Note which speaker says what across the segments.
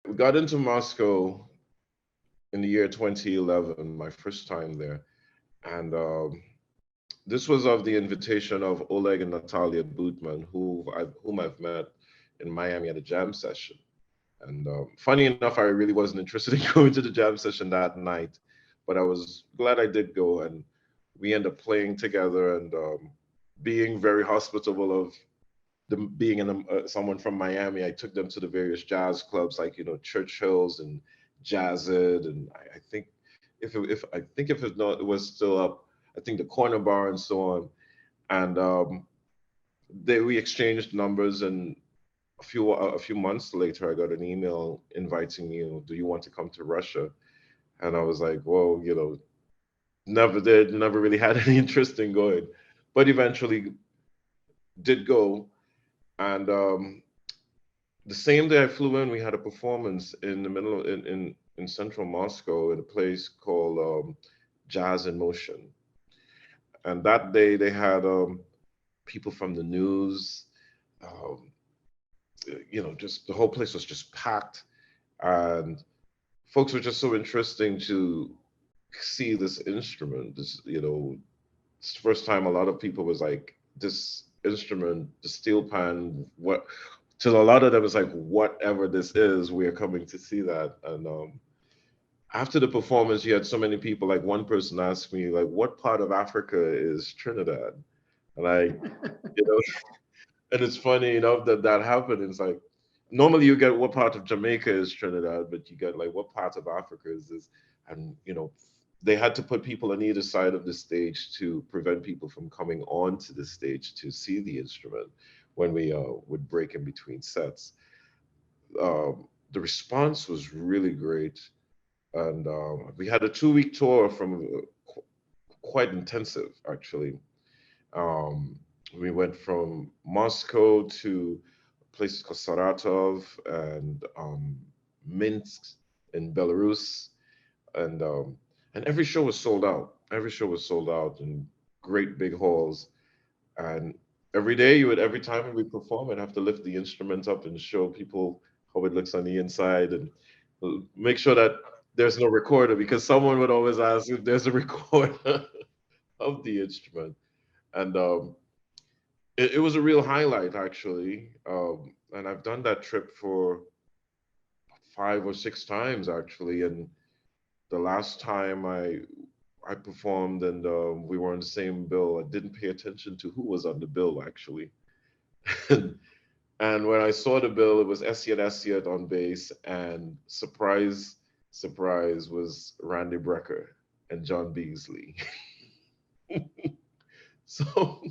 Speaker 1: we got into Moscow in the year 2011, my first time there. And this was of the invitation of Oleg and Natalia Budman, whom I've met in Miami at a jam session. And funny enough, I really wasn't interested in going to the jam session that night, but I was glad I did go. And we ended up playing together and being very hospitable of them being someone from Miami. I took them to the various jazz clubs like Churchill's and Jazzed, and I think if it's not, it was still up. I think the Corner Bar and so on. And we exchanged numbers, and a few months later, I got an email inviting me. Do you want to come to Russia? And I was like, well, never really had any interest in going, but eventually did go. And the same day I flew in, we had a performance in the middle in central Moscow in a place called Jazz in Motion. And that day they had people from the news. Um, just the whole place was just packed, and folks were just so interesting to see this instrument. It's the first time a lot of people was like, this instrument, the steel pan, what to a lot of them it's like, whatever this is, we are coming to see that. And after the performance, you had so many people. Like one person asked me, like, what part of Africa is Trinidad? And you know, and it's funny, that that happened. It's like normally you get what part of Jamaica is Trinidad, but you get like what part of Africa is this? And they had to put people on either side of the stage to prevent people from coming onto the stage to see the instrument when we would break in between sets. The response was really great, and we had a 2 week tour from quite intensive actually. Um, we went from Moscow to places called Saratov and Minsk in Belarus, and every show was sold out. Every show was sold out in great big halls, and every time we perform, I'd have to lift the instrument up and show people how it looks on the inside, and make sure that there's no recorder, because someone would always ask if there's a recorder of the instrument. And it was a real highlight actually. And I've done that trip for 5 or 6 times actually. And the last time I performed and we were on the same bill, I didn't pay attention to who was on the bill actually. And when I saw the bill, it was Essiet Essiet on bass, and surprise was Randy Brecker and John Beasley. So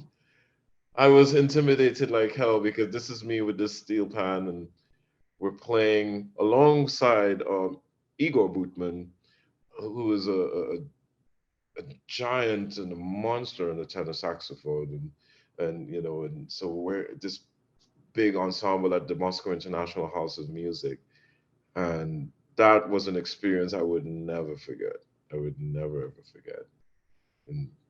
Speaker 1: I was intimidated like hell, because this is me with this steel pan, and we're playing alongside Igor Bootman, who is a giant and a monster on the tenor saxophone, and so we're this big ensemble at the Moscow International House of Music, and that was an experience I would never forget. I would never ever forget. And